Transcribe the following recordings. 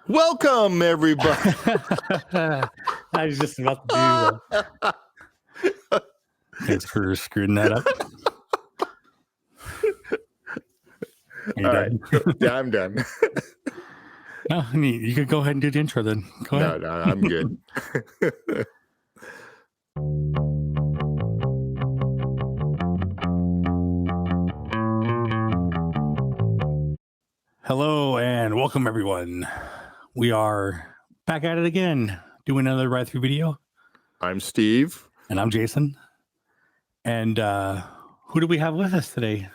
Welcome, everybody. I was just about to do that. Thanks for screwing that up. All right. Yeah, I'm done. Oh, neat. You could go ahead and do the intro then. Go ahead. No, I'm good. Hello and welcome, everyone. We are back at it again, doing another ride-through video. I'm Steve. And I'm Jason. And who do we have with us today?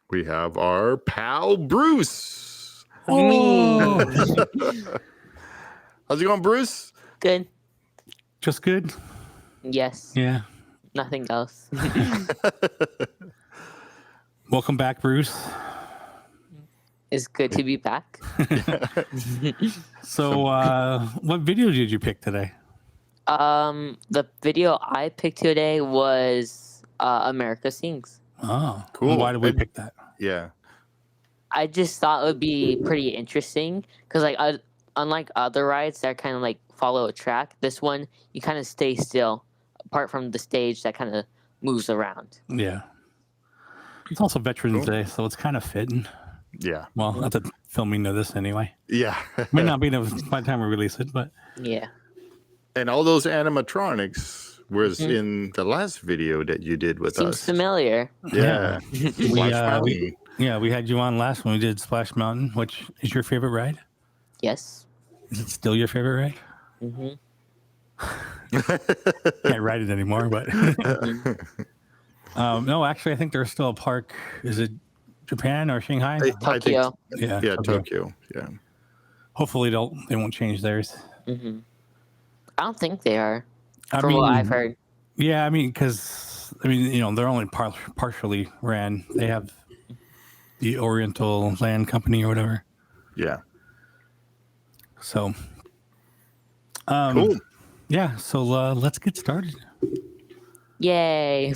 We have our pal, Bruce. Oh, How's it going, Bruce? Good. just good? Yes. Yeah. Nothing else. Welcome back, Bruce. It's good to be back. So, what video did you pick today? The video I picked today was America Sings. Oh, Cool. Why did we pick that? Yeah. I just thought it would be pretty interesting because, like, unlike other rides that kind of like follow a track, this one you kind of stay still, apart from the stage that kind of moves around. Yeah. It's also Veterans Day, so it's kind of fitting. Yeah. Well, that's a filming of this anyway. Yeah. May not be by the time we release it, but Yeah. And all those animatronics was in the last video that you did with Seems us. familiar. Yeah. Splash Mountain. we had you on last when we did Splash Mountain, which is your favorite ride? Yes. Is it still your favorite ride? Mm-hmm. Can't ride it anymore, but no, actually, I think there's still a park. Is it Japan or Shanghai? I think, Tokyo. yeah, Tokyo. Yeah. Hopefully, they won't change theirs. Mm-hmm. I don't think they are. I From mean, what I've heard. Yeah, I mean, because they're only partially ran. They have the Oriental Land Company or whatever. Yeah. So, Cool. yeah. So let's get started. Yay.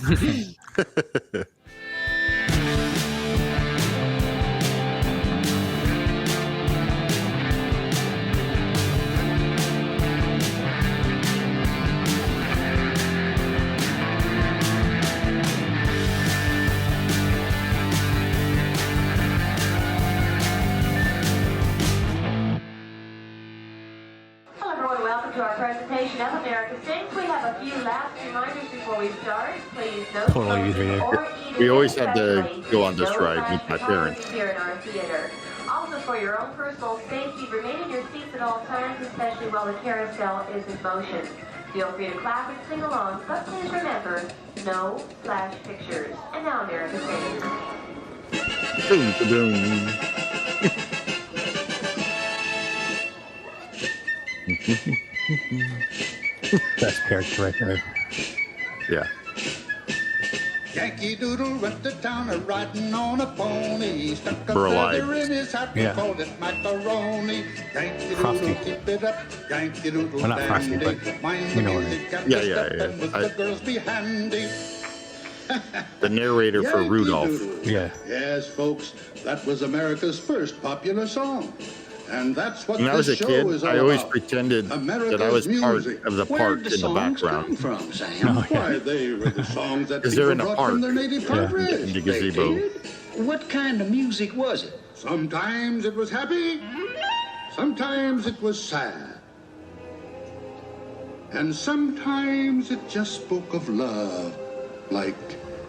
Hello everyone, welcome to our presentation of America Sings. We have a few last reminders before we start. Please note Totally easy there. or eat We in always had to especially go on this no ride with my plastic parents. items here in our theater. Also, for your own personal safety, remain in your seats at all times, especially while the carousel is in motion. Feel free to clap and sing along, but please remember, no flash pictures. And now America Sings. Boom, boom. Best character right there. Yeah. Yankee Doodle went to town riding on a pony. Stuck a We're feather alive. in his hat, Yeah. called it macaroni. Yankee Frosty. Doodle, keep it up. Yankee Doodle, Well, not Frosty, dandy. but Mind you the know what I music at Yeah, the yeah, step, yeah. and with the girls be handy. The narrator for Yankee Rudolph. Doodle. Yeah. Yes, folks, that was America's first popular song. And that's what When I was a this show kid, is all I always about. pretended America's that I was part music. of the Where'd park the in the songs background. come from, Sam? Oh, yeah. Why, they were the songs that 'Cause they're people in a brought park. from their native Yeah. countries. In the They gazebo. did. What kind of music was it? Sometimes it was happy, sometimes it was sad. And sometimes it just spoke of love, like,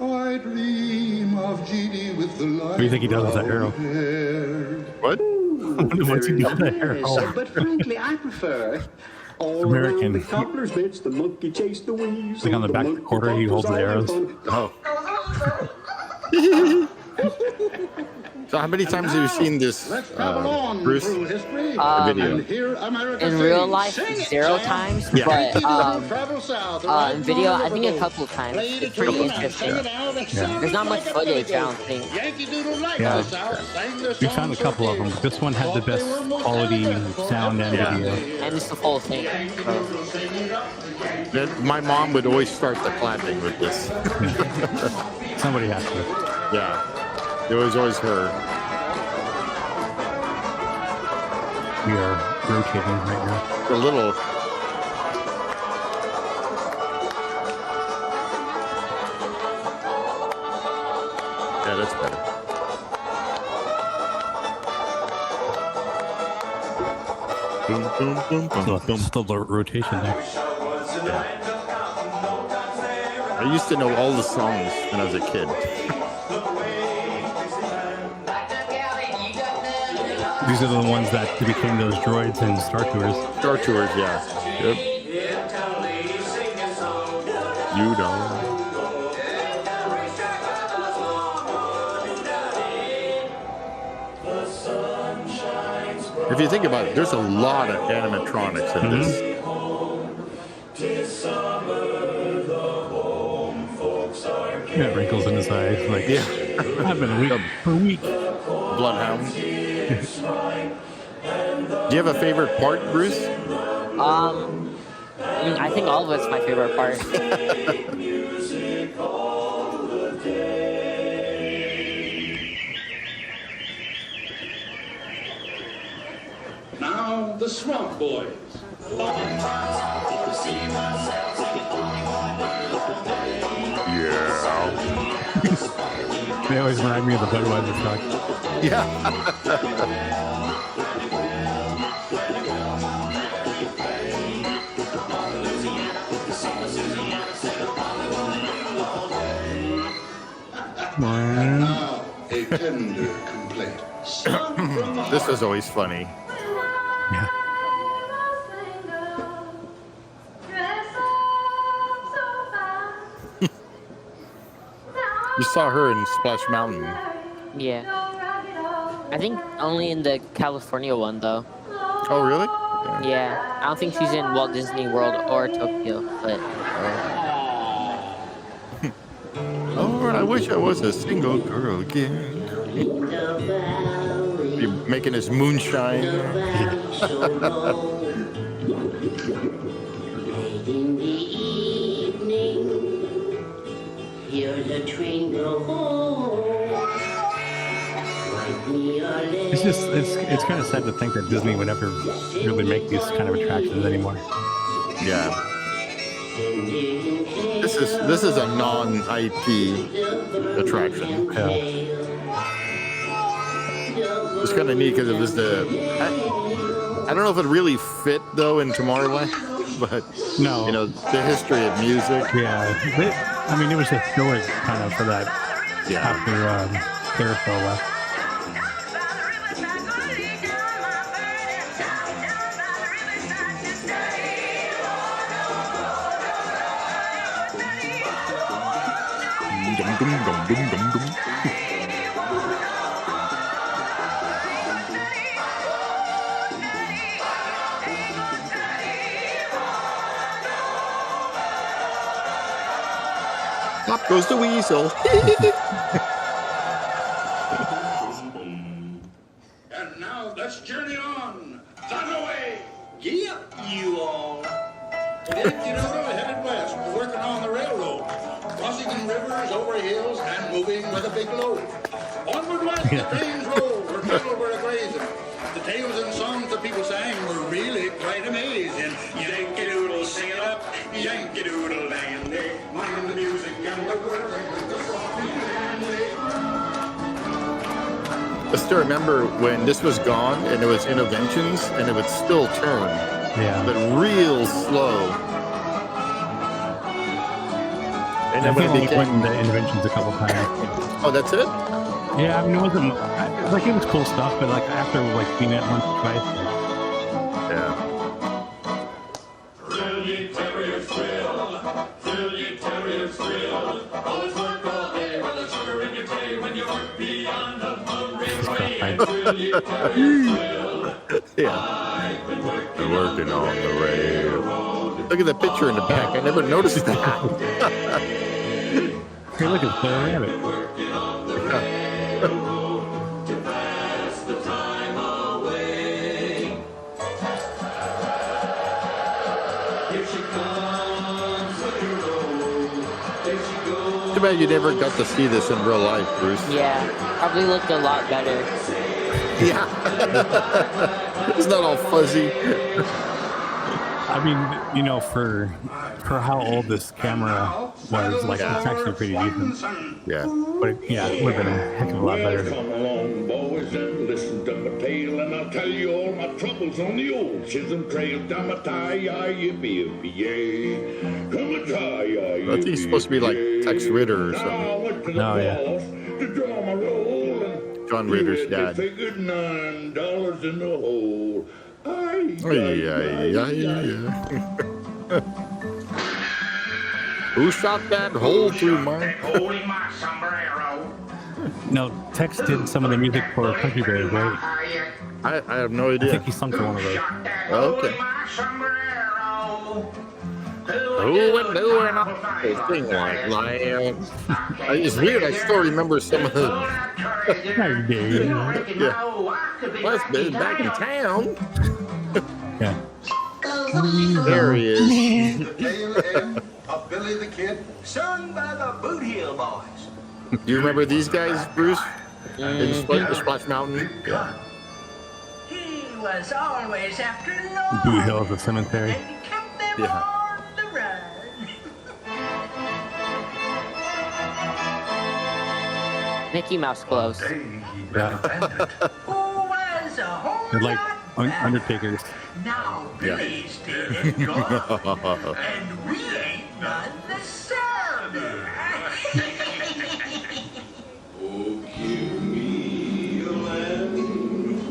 oh, I dream of Jeannie with the light. What do you think he does with that arrow? What? What's he doing there? Oh, But frankly, I prefer all American. around the cobbler's bits, the monkey chased the weasel. Like on the back monkey quarter, he holds the arrows. Oh. So how many times have you seen this, Let's travel on Bruce? through history video? and hear America In sing. real life, Sing it, 0 Sam. times, Yeah. but Travel south, in video, I think a couple of times. It's pretty interesting. There's not much footage, I don't think. Yankee Doodle like Yeah. the South, sang the we song found a so couple of them. dear. This one had the best quality sound and Yeah. video. And it's the whole thing. My mom would always start the clapping with this. Somebody has to. Yeah. It was always her. We are rotating right now. A little. Yeah, that's better. Boom, boom, boom, boom, Still the rotation there. I used to know all the songs when I was a kid. These are the ones that became those droids in Star Tours. Star Tours, yeah. Yep. You know. If you think about it, there's a lot of animatronics in this. Yeah, wrinkles in his eyes. Like, Yeah. I've been awake for a week. Bloodhound. Do you have a favorite part, Bruce? I mean, I think all of it's my favorite part. Now, the Swamp Boys. Yeah. They always remind me of the Budweiser truck. Yeah. Now, a tender complaint. This was always funny. Yeah. You saw her in Splash Mountain. Yeah. I think only in the California one, though. Oh, really? Yeah. I don't think she's in Walt Disney World or Tokyo, but... Oh, I wish I was a single girl again. You're making his moonshine. In the evening, hear the train go home. It's kind of sad to think that Disney would ever really make these kind of attractions anymore. Yeah. This is a non-IP attraction. Yeah. It's kind of neat because it was the. I don't know if it really fit though in Tomorrowland, but No. you know the history of music. Yeah. I mean, it was just short kind of for that Yeah. after Carousel left. Dum, dum, dum, dum, dum, dum. Up goes the weasel. And now, let's journey on. On the way. Yep, you all. Tiana headed west, working on the railroad. Crossing rivers, over hills, and moving with a big load. Onward west, the trains roll, where cattle were a-grazing. The tales and songs the people sang were really quite amazing. Yankee Doodle, sing it up, Yankee Doodle dandy. Mind the music and the words and the song and I still remember when this was gone and it was interventions and it would still turn, Yeah. but real slow. And then I when think it we went became, into interventions a couple times. oh, that's it? Yeah, I mean, it wasn't like it was cool stuff, but like after like seeing it once or twice, like, Yeah. Yeah. Been working on the rail. Look at the picture in the back. I never noticed that. hey, look, it's Blair Rabbit. Too bad you never got to see this in real life, Bruce. Yeah, probably looked a lot better. Yeah. It's not all fuzzy. I mean, you know, for how old this camera was, like, it's actually pretty decent. Yeah. But it would have been a heck of a lot better. Come along, boys, and listen to my tale, and I'll tell you all my troubles on the old Chisholm Trail. Down my tie-yi-yippee-yippee-yay. Come a tie-yi-yippee-yay. I think he's supposed to be like Tex Ritter or something. Oh, yeah. To draw my roll, and John Ritter's they dad. figured $9 in the hole. Yeah. Who shot that hole through mine? Holding my sombrero. No, Tex did some of the music for Country Bears, right? I have no I idea. think he sung for one of those. Okay. Who would do an thing like that? It's weird. I still remember some of the. Yeah. Let's be back in town. Yeah. There he is. The tail end of Billy the Kid, sung by the Boot Heel Boys. Do you remember these guys, Bruce? In Splash Mountain? Yeah. He was always after Boot Hill of the Cemetery. and kept them Yeah. on the run. Mickey Mouse clothes. Yeah. Who was a whole They're like lot better. Undertakers. Now Yeah. Billy's dead and gone, and we ain't none the sadder. Oh, give me a land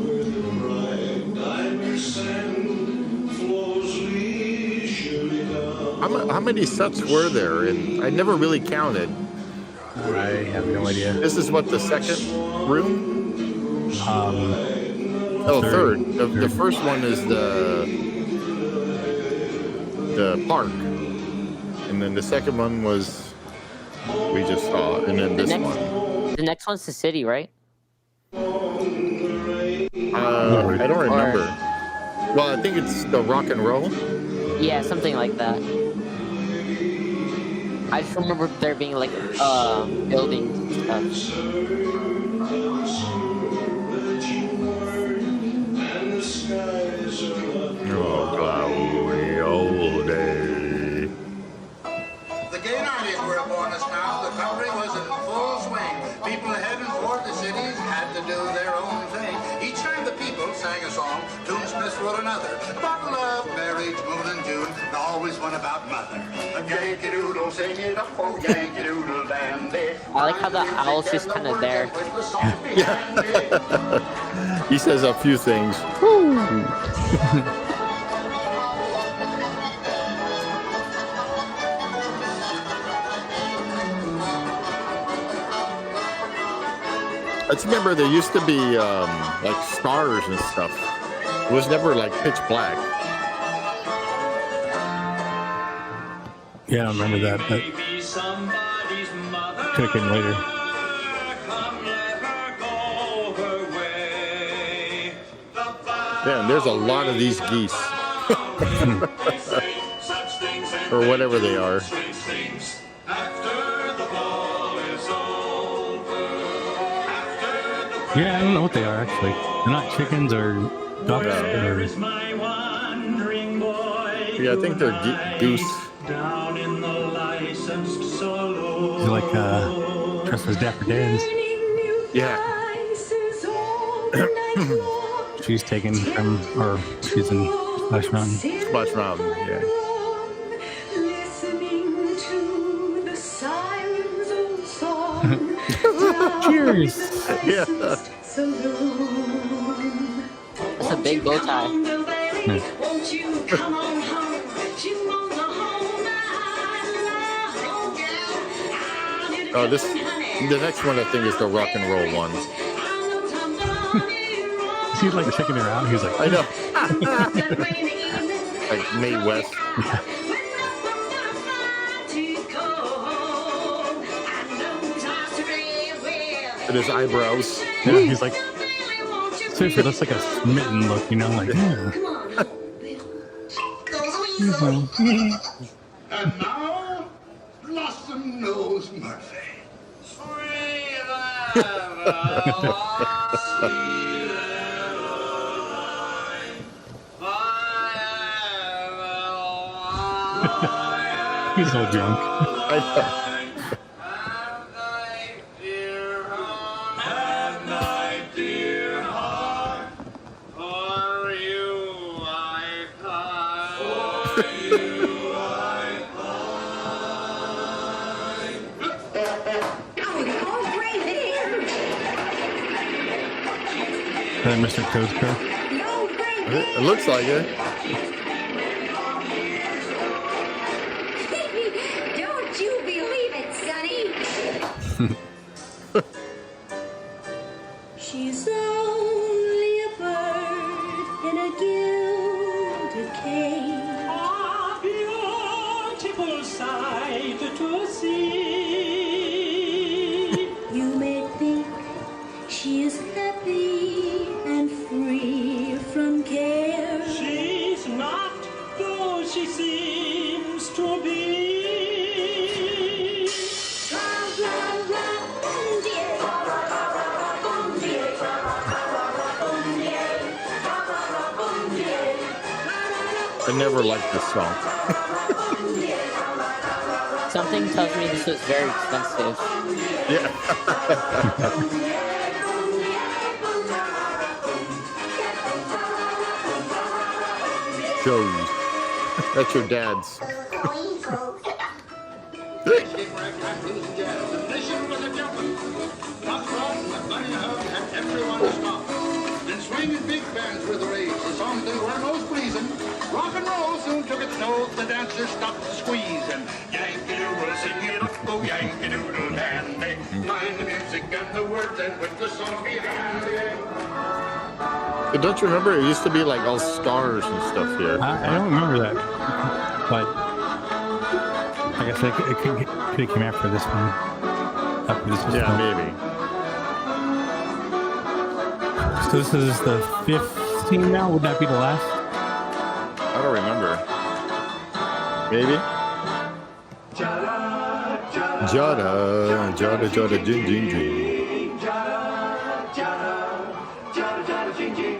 where the bright diamond sand flows leisurely down. How many sets were there? And I never really counted. I have no idea. This is what, the second room? Oh, third. The first one is the park, and then the second one was we just saw, and then this one. The next one's the city, right? I don't remember. Well, I think it's the rock and roll. Yeah, something like that. I just remember there being like buildings and stuff. Oh, cloudy old day. The gay 90s were upon us now. The country was in full swing. People heading for the cities had to do their own thing. Each time the people sang a song, tunesmiths wrote another. About love, marriage, moon and June, and always one about mother. A Yankee Doodle, sing it up, oh Yankee Doodle dandy. I like how the owl's just kind of there. He says a few things. I just remember there used to be like stars and stuff. It was never like pitch black. Yeah, I remember that. That could have came later. Yeah, and there's a lot of these geese. Or whatever they are. Yeah, I don't know what they are actually. They're not chickens or ducks or. Yeah, I think they're goose. They're like dressed as Dapper Dans. Yeah. She's taken from, or she's in Splash Mountain. Splash Mountain, yeah. Listening to the sirens of song. Cheers! Yeah. That's a big bow tie. Won't you come on home? She wants a home. Oh, the next one I think is the rock and roll one. She's like shaking her around. He's like, I know. Like Mae West. And his eyebrows. yeah, he's like, seriously, that's like a smitten look, you know, like, yeah. And now, Blossom Nose Murphy. He's all drunk. I know. Is that Mr. Toad's car? It looks like it. Don't you believe it, Sonny? She's only a bird in a gilded cage. A beautiful sight to see. You may think she is happy and free from care. She's not, though she seems to be. I never liked this song. Something tells me this was very expensive. Yeah. Joe's. That's your dad's. Then swinging big bands were the rage. The songs they were most pleasing. Rock and roll soon took its toll. The dancers stopped squeezing. Yankee Doodle singing, oh Yankee Doodle dandy. Mind the music and the words and with the song behind it. Don't you remember? It used to be like all stars and stuff here. I don't remember that, but I guess it could have came after this one. After this was Yeah, filmed. maybe. So this is the 15th now. Would that be the last? I don't remember. Maybe. Jada, jada, jada, jing, jing,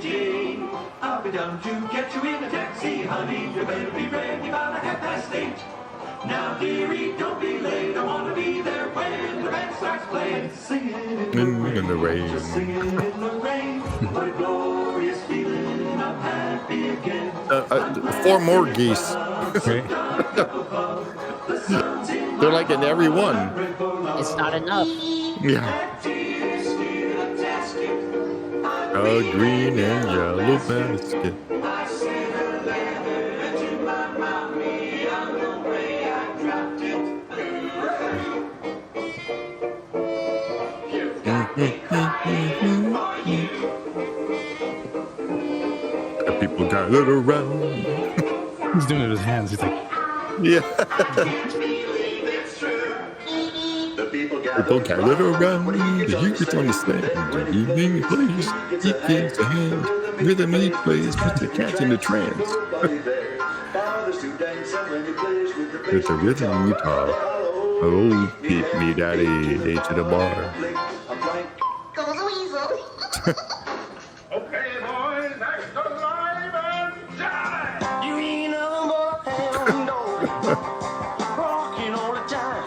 jing. I'll be down to get you in a taxi, honey. You better be ready about 8:30. Now, dearie, don't be late. I want to be there when the band starts playing. Singing In the rain. just singing in the rain. What a glorious feeling. I'm happy again. 4 more geese. Right. They're like in every one. It's not enough. Yeah. A green and yellow basket. The people gathered around. He's doing it with his hands. He's like, Yeah. The people People gathered around. The youth on the stand. The evening plays. He gives a hand. Rhythm he plays. Puts the cat in the trance. With the rhythm guitar. Oh, keep me daddy. Day to the bar. Okay, boys, next alive and die. You ain't nothing but a hound dog, rocking all the time.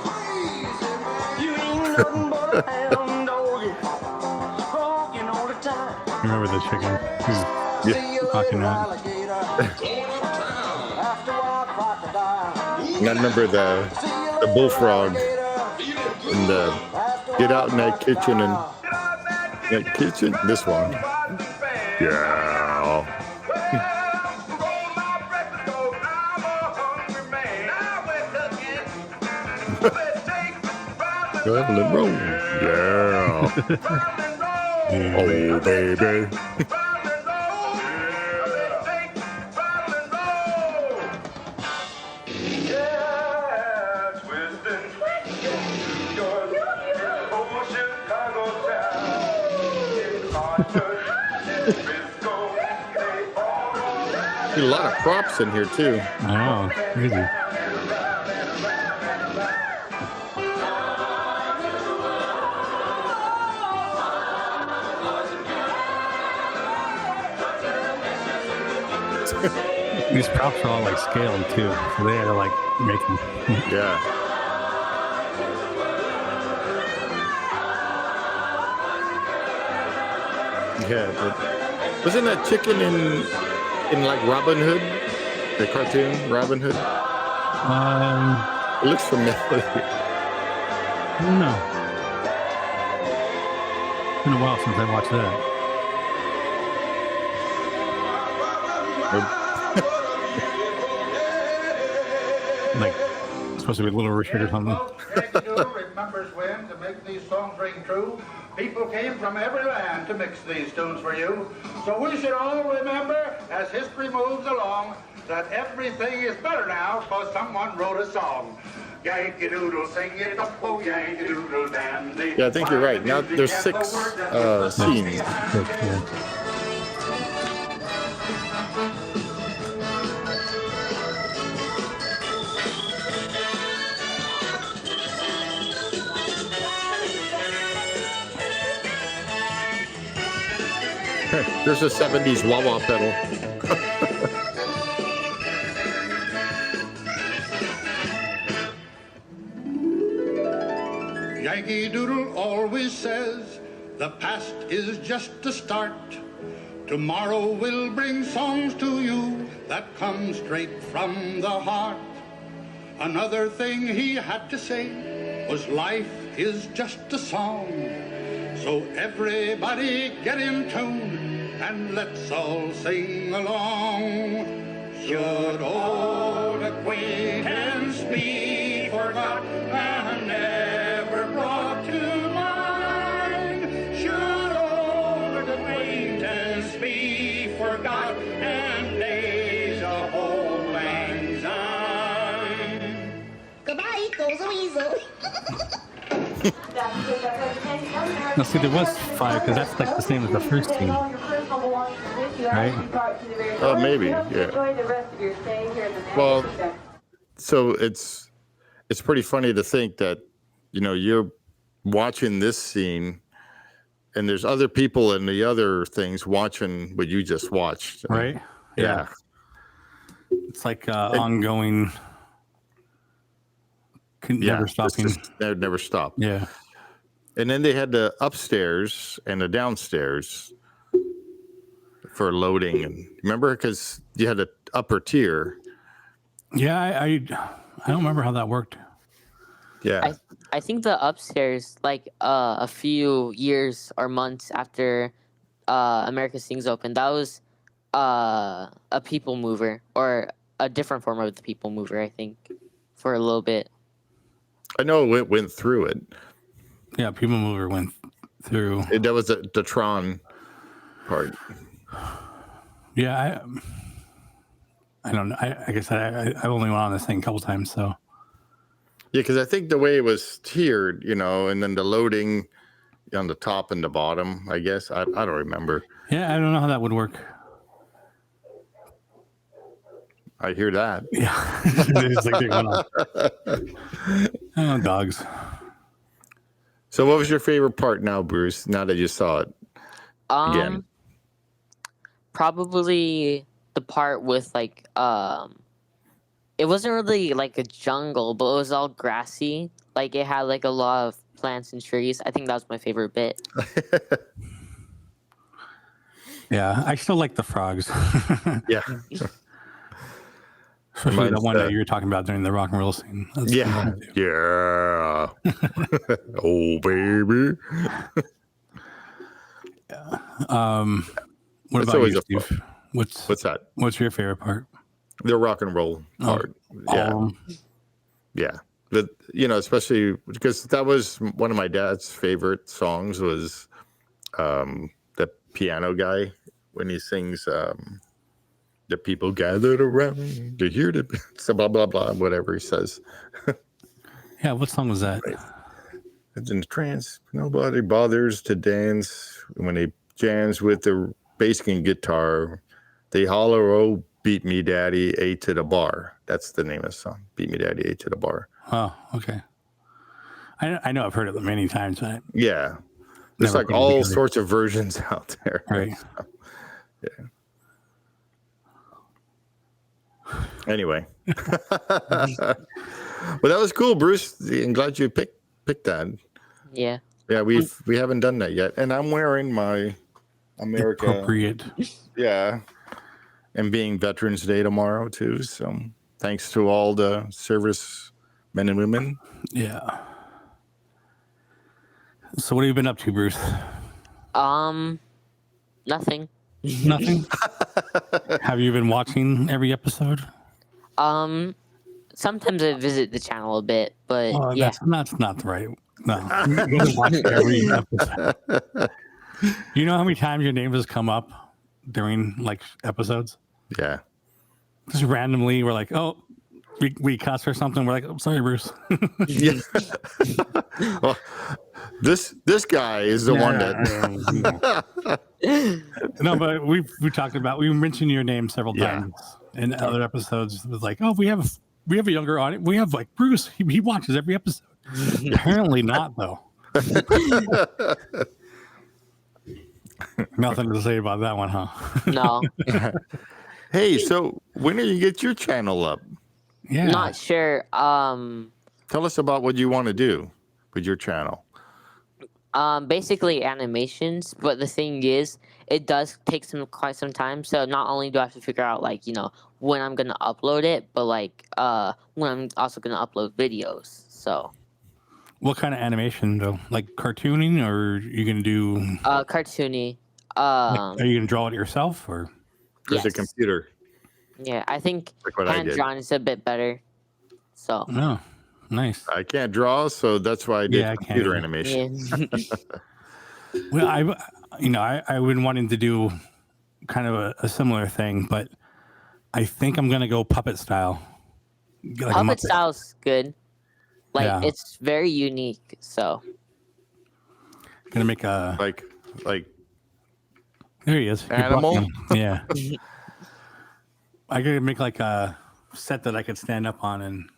You ain't nothing but a hound dog, rocking all the time. I remember the chicken. He's talking out. I remember the bullfrog and the get out in that kitchen and that kitchen. This one. Yeah. Traveling road. Yeah. Oh, baby. A lot of props in here too. I know. Crazy. These props are all like scaled too, so they had to like make them. Yeah. Yeah. Wasn't that chicken in like Robin Hood, the cartoon Robin Hood? It looks familiar. I don't know. It's been a while since I watched that. Like, it's supposed to be Little Richard or something. Remembers when to make these songs ring true. People came from every land to mix these tunes for you. So we should all remember, as history moves along, that everything is better now because someone wrote a song. Yankee Doodle, sing it up, oh Yankee Doodle dandy. Yeah, I think you're right. Now there's 6 scenes. There's a 70s wah-wah pedal. Yankee Doodle always says the past is just a start. Tomorrow will bring songs to you that come straight from the heart. Another thing he had to say was life is just a song. So everybody get in tune and let's all sing along. Should old acquaintance be forgot and never brought to mind? Should old acquaintance be forgot and days of old lang syne? Goodbye, goes a weasel. Now, see, there was 5 because that's like the same as the first scene, right? Oh, maybe, yeah. Well, so it's pretty funny to think that, you know, you're watching this scene and there's other people in the other things watching what you just watched. Right? Yeah. It's like ongoing, never stopping. Never stop. Yeah. And then they had the upstairs and the downstairs for loading. And remember, because you had an upper tier. Yeah, I don't remember how that worked. Yeah. I think the upstairs, like a few years or months after America Sings opened, that was a people mover or a different form of the people mover, I think, for a little bit. I know it went through it. Yeah, People Mover went through. That was the Tron part. Yeah, I don't know. I guess I only went on this thing a couple times, so. Yeah, because I think the way it was tiered, you know, and then the loading on the top and the bottom, I guess. I don't remember. Yeah, I don't know how that would work. I hear that. Yeah. It's like they went off. Oh, dogs. So what was your favorite part now, Bruce, now that you saw it again? Probably the part with like it wasn't really like a jungle, but it was all grassy. Like it had like a lot of plants and trees. I think that was my favorite bit. Yeah, I still like the frogs. Yeah. Especially the one that you were talking about during the rock and roll scene. That's yeah. Yeah. Oh, baby. Yeah. What That's about always you, a Steve? What's that? What's your favorite part? The rock and roll part. Yeah. Yeah. But, you know, especially because that was one of my dad's favorite songs was the piano guy when he sings the people gathered around to hear the so blah blah blah whatever he says. Yeah, what song was that? Right. It's in trance. Nobody bothers to dance when they jams with the bass and guitar. They holler, "Oh, beat me, daddy, A to the bar." That's the name of the song. Beat me, daddy, A to the bar. Oh, okay. I know I've heard it many times, but yeah, there's like all sorts of versions out there. Right. So, yeah. Anyway, well, that was cool, Bruce. I'm glad you picked that. Yeah. Yeah, we haven't done that yet, and I'm wearing my America. Appropriate. Yeah, and being Veterans Day tomorrow too. So thanks to all the service men and women. Yeah. So what have you been up to, Bruce? Nothing. Nothing. Have you been watching every episode? Sometimes I visit the channel a bit, but yeah. That's not the right. No, you gotta watch every episode. You know how many times your name has come up during like episodes? Yeah. Just randomly, we're like, oh, we cuss or something. We're like, I'm sorry, Bruce. Yeah. Well, this guy is the one that. No, but we talked about, we mentioned your name several times in other episodes. It was like, oh, we have a younger audience. We have like Bruce. He watches every episode. Apparently not, though. Nothing to say about that one, huh? No. Hey, so when do you get your channel up? Yeah. Not sure. Tell us about what you want to do with your channel. Basically animations, but the thing is, it does take quite some time. So not only do I have to figure out like, when I'm gonna upload it, but like when I'm also gonna upload videos. So What kind of animation though? Like cartooning, or are you gonna do cartoony. are you gonna draw it yourself, or There's a Yes. computer. Yeah, I think Like what I hand did. drawn is a bit better. So no? Nice. I can't draw, so that's why I did Yeah, I can't computer either. animation. yeah. Well, I've been wanting to do kind of a similar thing, but I think I'm gonna go puppet style. Like a Puppet Muppet. style's good. Like Yeah. it's very unique. So Gonna make a. like There he is. You're Animal? blocking him. Yeah. I could make like a set that I could stand up on and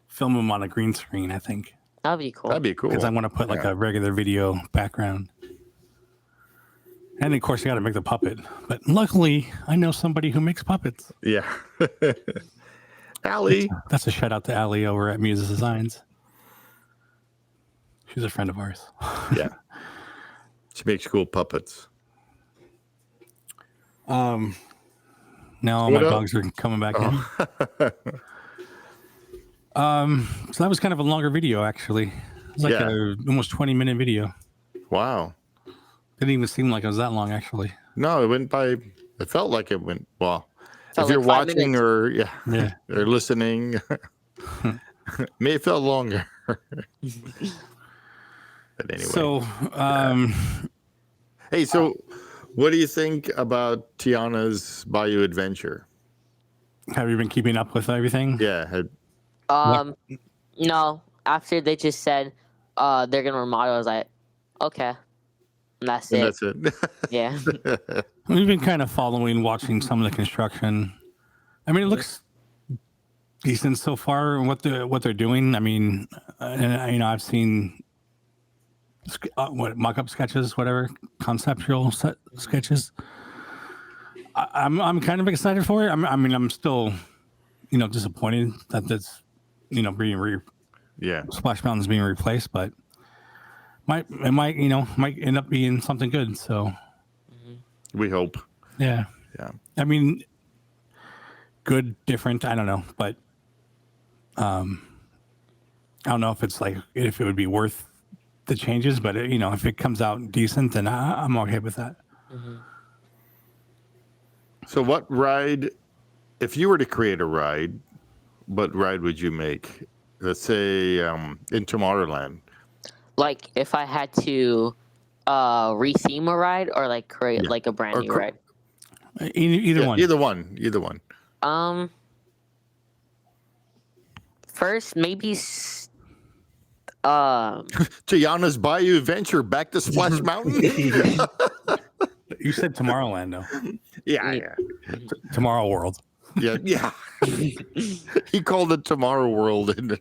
film him on a green screen. I think that'd be cool. that'd be cool. because I want to put like a regular video background. And of course, you got to make the puppet. But luckily, I know somebody who makes puppets. Yeah. Allie. That's a shout out to Allie over at Muse Designs. She's a friend of ours. Yeah. She makes cool puppets. Now What my up? dogs are coming back in. So that was kind of a longer video, actually. It was like Yeah. a almost 20-minute video. Wow. Didn't even seem like it was that long, actually. No, it went by. It felt like it went well. Felt if you're like 5 watching minutes. Yeah. or listening, may have felt longer. But anyway. So, Hey, so what do you think about Tiana's Bayou adventure? have you been keeping up with everything? Yeah. No. After they just said they're gonna remodel, I was like, okay. And that's And it. that's it. Yeah. We've been kind of watching some of the construction. I mean, it looks decent so far. What they're doing. I mean, and I've seen mock-up sketches, whatever, conceptual sketches. I'm kind of excited for it. I'm still, disappointed that that's, being Yeah. Splash Mountain's being replaced, but might end up being something good. So We hope. yeah. Yeah. I mean, good, different. I don't know, but I don't know if it would be worth the changes. But if it comes out decent, then I'm okay with that. So what ride, if you were to create a ride, what ride would you make? Let's say in Tomorrowland. Like if I had to retheme a ride or like create Yeah. like a brand Or new cr- ride. Either Yeah, one. Either one. First maybe Tiana's Bayou Adventure back to Splash Mountain. You said Tomorrowland, though. Yeah. Tomorrow World. Yeah. He called it Tomorrow World in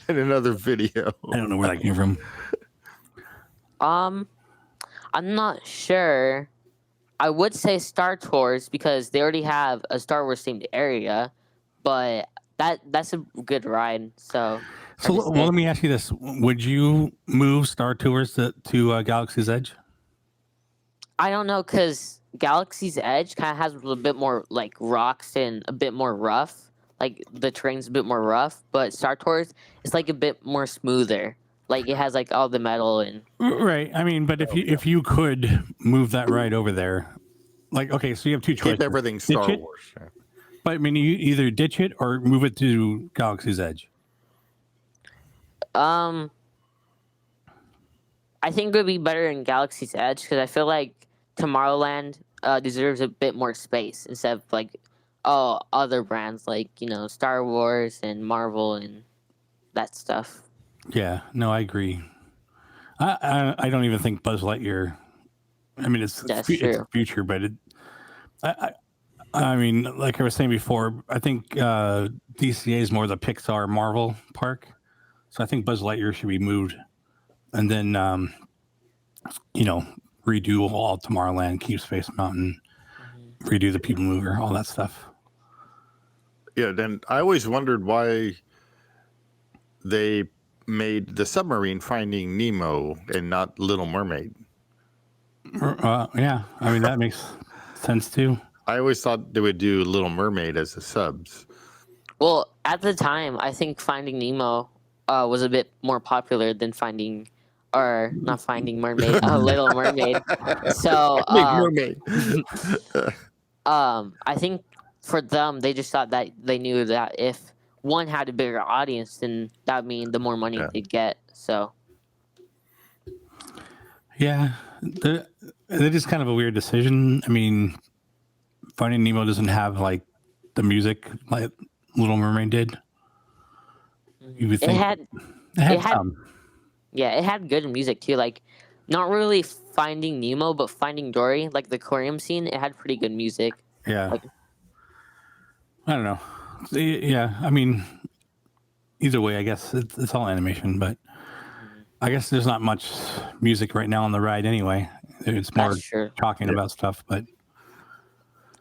another video. I don't know where that came from. I'm not sure. I would say Star Tours because they already have a Star Wars themed area, but that's a good ride. So let me ask you this: would you move Star Tours to Galaxy's Edge? I don't know, because Galaxy's Edge kind of has a little bit more like rocks and a bit more rough. Like the terrain's a bit more rough, but Star Tours is like a bit more smoother. Like it has like all the metal and Right. I mean, but if you could move that ride over there, like okay, so you have two choices. Keep everything Star Wars. But I mean, you either ditch it or move it to Galaxy's Edge. I think it would be better in Galaxy's Edge because I feel like Tomorrowland deserves a bit more space instead of like other brands like Star Wars and Marvel and that stuff. Yeah, no, I agree. I don't even think Buzz Lightyear. I mean, it's future, but I mean, like I was saying before, I think DCA is more the Pixar Marvel park, so I think Buzz Lightyear should be moved, and then redo all Tomorrowland, keep Space Mountain, redo the People Mover, all that stuff. Yeah, then I always wondered why they made the submarine Finding Nemo and not Little Mermaid. Yeah, I mean that makes sense too. I always thought they would do Little Mermaid as the subs. Well, at the time, I think Finding Nemo was a bit more popular than not Finding Mermaid, Little Mermaid. So, Mermaid. I think for them, they just thought that they knew that if one had a bigger audience, then that would mean the more money they'd get. So, yeah, it is kind of a weird decision. I mean, Finding Nemo doesn't have like the music like Little Mermaid did. You would think it had some. Yeah, it had good music too. Like, not really Finding Nemo, but Finding Dory, like the aquarium scene, it had pretty good music. Yeah. Like, I don't know. Yeah, I mean, either way, I guess it's all animation, but I guess there's not much music right now on the ride anyway. It's more talking about stuff, but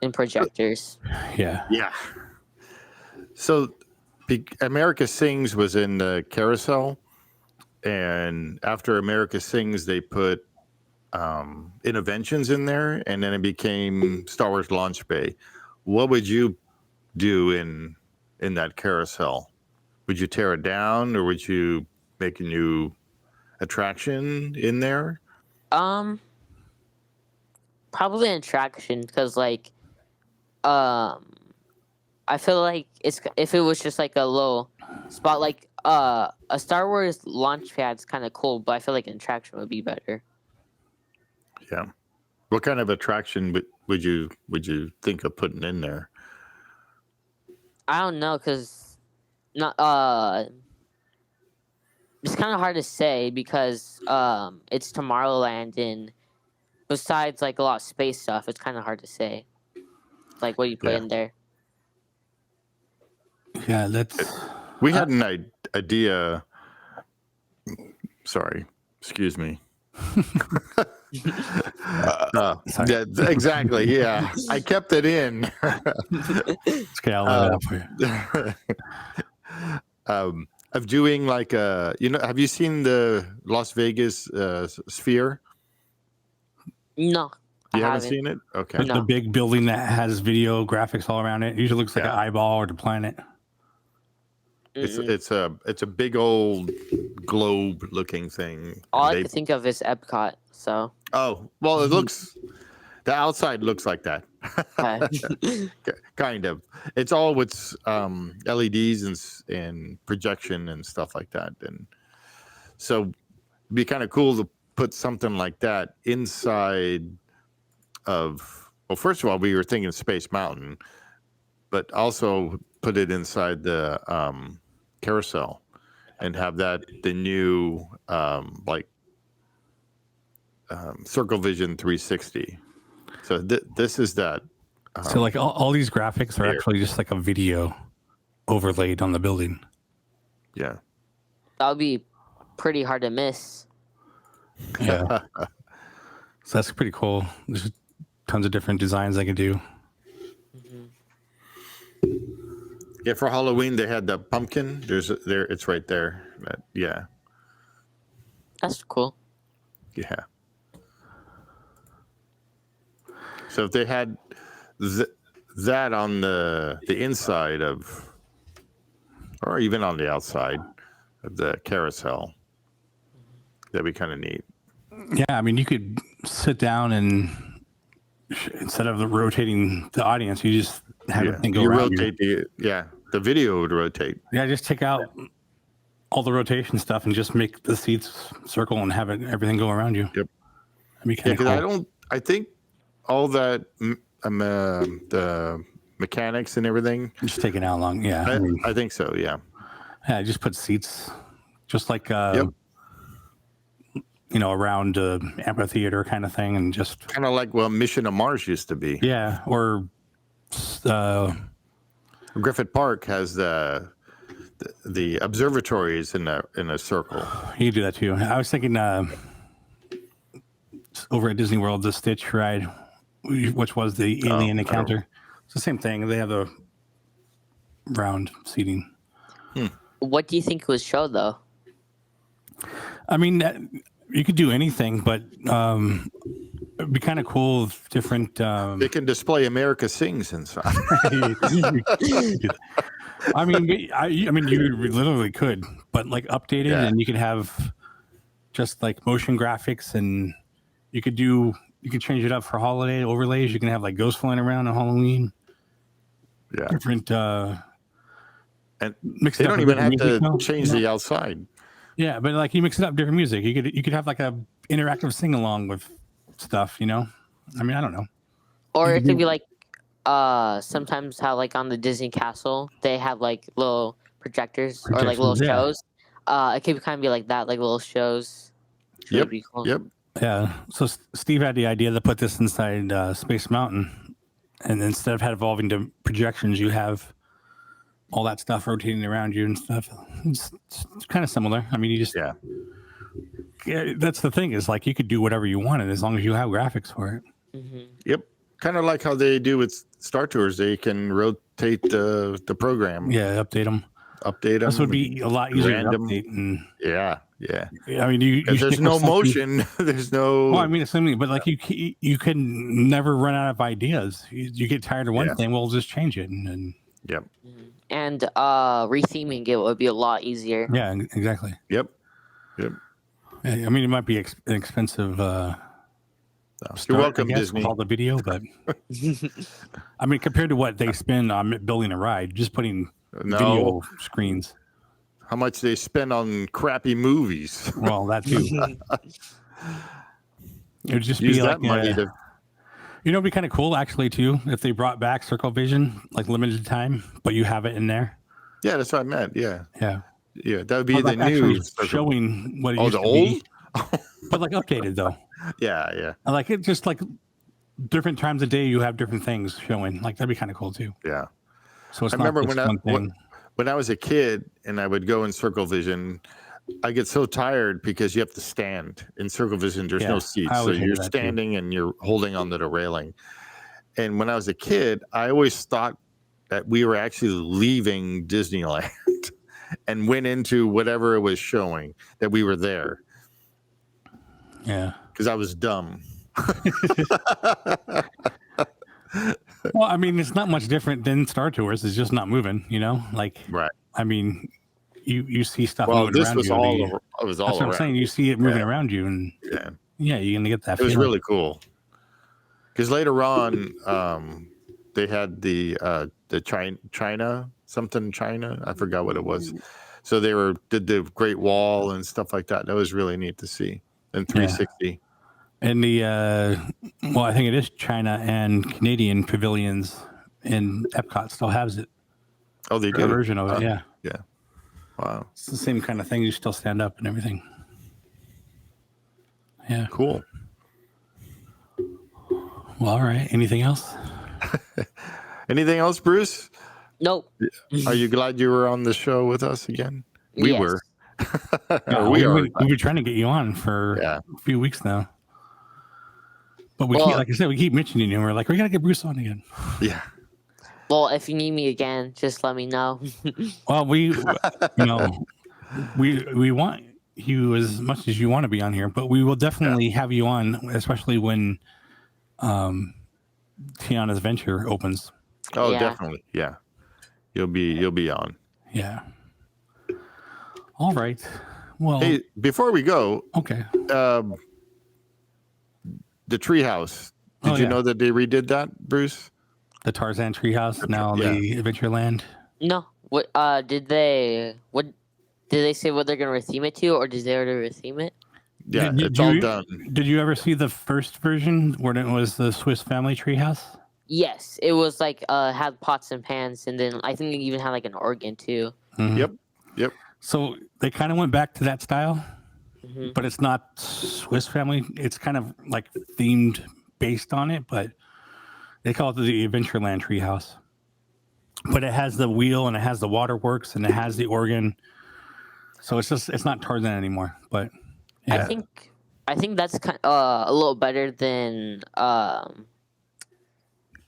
in projectors. Yeah. Yeah. So, America Sings was in the carousel, and after America Sings, they put Interventions in there, and then it became Star Wars Launch Bay. What would you do in that carousel? Would you tear it down, or would you make a new attraction in there? Probably an attraction because like I feel like if it was just like a little spot, like a Star Wars launch pad's kind of cool, but I feel like an attraction would be better. Yeah. What kind of attraction would you think of putting in there? I don't know, cause not it's kind of hard to say because it's Tomorrowland, and besides like a lot of space stuff, it's kind of hard to say. Like, what do you put in there? Yeah, we had an idea. Sorry, excuse me. Yeah, exactly. Yeah, I kept it in. It's okay, I'll let it out for you. Of doing like have you seen the Las Vegas Sphere? No. You haven't seen it? Okay. The big building that has video graphics all around it. It usually looks like an eyeball or the planet. It's a big old globe looking thing. All I can think of is Epcot. So. Oh well, it looks. The outside looks like that. Okay. Kind of. It's all with LEDs and projection and stuff like that, and so it'd be kind of cool to put something like that inside of. Well, first of all, we were thinking Space Mountain, but also put it inside the carousel and have that the new Circle Vision 360. So this is that. So like all these graphics are actually just like a video overlaid on the building. Yeah. That would be pretty hard to miss. Yeah. So that's pretty cool. There's tons of different designs I could do. Yeah, for Halloween they had the pumpkin. It's right there. Yeah. That's cool. Yeah. So if they had that on the inside of, or even on the outside of the carousel, that'd be kind of neat. Yeah, I mean, you could sit down and instead of rotating the audience, you just have everything go around. Rotate the video would rotate. Yeah, just take out all the rotation stuff and just make the seats circle and have everything go around you. Yep. I mean, cool. I think all that the mechanics and everything just taking how long. Yeah, I think so. Yeah. Yeah, just put seats, just like around amphitheater kind of thing, and just kind of like Mission to Mars used to be. Yeah, or Griffith Park has the observatories in a circle. You do that too. I was thinking over at Disney World, the Stitch ride, which was the alien encounter. It's the same thing. They have the round seating. What do you think was show though? I mean, you could do anything, but it'd be kind of cool if different. They can display America Sings inside. I mean, you literally could, but like updated, and you could have just like motion graphics, and you could change it up for holiday overlays. You can have like ghosts flying around on Halloween. Yeah, different. And they don't even have to change the outside. Yeah, but like you mix it up, different music. You could have like a interactive sing along with stuff. I mean, I don't know. Or it could be like sometimes how like on the Disney Castle they have like little projectors or like little shows. It could kind of be like that, like little shows. Yep. Cool. Yep. Yeah. So Steve had the idea to put this inside Space Mountain, and instead of evolving to projections, you have all that stuff rotating around you and stuff. It's kind of similar. I mean, you just yeah. That's the thing is like you could do whatever you wanted as long as you have graphics for it. Mm-hmm. Yep. Kind of like how they do with Star Tours. They can rotate the program. Yeah, update them. This would be a lot easier to update. And, yeah. I mean, if there's no motion, there's no. Well, I mean, it's something, but like you can never run out of ideas. You get tired of one thing, we'll just change it. And yep. And retheming it would be a lot easier. Yeah, exactly. Yep. I mean, it might be an expensive. You're welcome, Disney. With all the video, but I mean, compared to what they spend on building a ride, just putting video screens. How much they spend on crappy movies? Well, that too. It would just use be that like money to. It'd be kind of cool actually too if they brought back Circle Vision, like limited time, but you have it in there. Yeah, that's what I meant. Yeah, that would be the new showing what it used to old? Be, but like updated though. Yeah. I like it. Just like different times of day, you have different things showing. Like that'd be kind of cool too. Yeah. So it's I remember when I was a kid and I would go in Circle Vision, I get so tired because you have to stand in Circle Vision. There's no seats, so you're standing and you're holding onto the railing. And when I was a kid, I always thought that we were actually leaving Disneyland and went into whatever it was showing, that we were there. Yeah. Because I was dumb. Well, I mean, it's not much different than Star Tours. It's just not moving, Like, right. I mean, you see stuff moving around you. It was all that's what I'm saying. You see it moving around you, and you're gonna get that. It was really cool. Because later on, they had the China. I forgot what it was. So they did the Great Wall and stuff like that. That was really neat to see. And 360. And the I think it is China and Canadian pavilions, and Epcot still has it. Oh, they do. A version of it, yeah. Wow. It's the same kind of thing. You still stand up and everything. Yeah. Cool. Well, all right. Anything else? Anything else, Bruce? Nope. Are you glad you were on the show with us again? We were. We've been trying to get you on for a few weeks now. But we keep, like I said, we keep mentioning you. We're like, we got to get Bruce on again. Yeah. Well, if you need me again, just let me know. Well, we want you as much as you want to be on here, but we will definitely have you on, especially when Tiana's Venture opens. Oh, Yeah. definitely. Yeah. You'll be on. Yeah. All right. Well, Hey, before we go, okay. the treehouse. Did you know that they redid that, Bruce? The Tarzan Treehouse, now Yeah. the Adventureland. No. What did they say what they're gonna retheme it to, or did they already retheme it? Yeah, it's all done. Did you ever see the first version where it was the Swiss Family Treehouse? Yes, it was like had pots and pans, and then I think it even had like an organ too. Mm-hmm. Yep. So they kind of went back to that style, Mm-hmm. but it's not Swiss Family. It's kind of like themed based on it, but they call it the Adventureland Treehouse. But it has the wheel and it has the waterworks and it has the organ. So it's not Tarzan anymore. But yeah. I think that's a little better than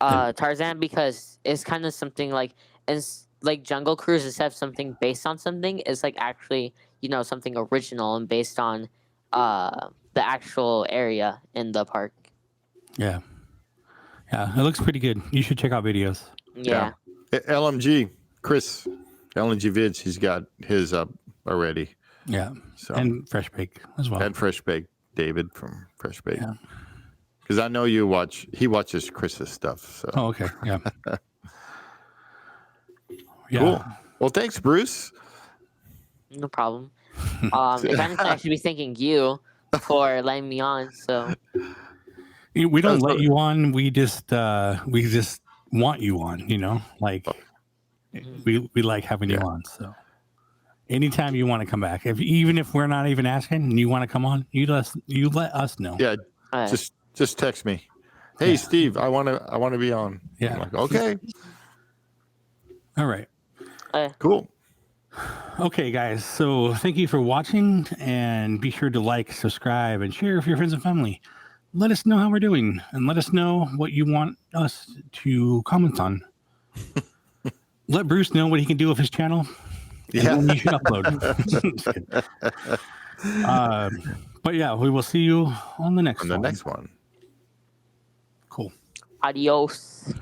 Tarzan, because it's kind of something like, it's like Jungle Cruise, instead of something based on something, it's like actually something original and based on the actual area in the park. Yeah, it looks pretty good. You should check out videos. Yeah. LMG Chris, LMG Vids, he's got his up already. Yeah. So and Fresh Bake as well. And Fresh Bake David from Fresh Bake. Yeah. Because I know he watches Chris's stuff. So. Oh, okay. Yeah. Yeah. Cool. Well, thanks, Bruce. No problem. If anything, I should be thanking you for letting me on. So we don't let you on. We just want you on. Like we like having you on. So anytime you want to come back, even if we're not even asking and you want to come on, you let us know. Yeah. Just text me. Hey, Steve, I want to be on. Yeah. I'm like, okay. All right. Cool. Okay, guys. So thank you for watching, and be sure to like, subscribe, and share with your friends and family. Let us know how we're doing, and let us know what you want us to comment on. Let Bruce know what he can do with his channel. Yeah. And when you should upload. But yeah, we will see you on the next one. Next one. Cool. Adios.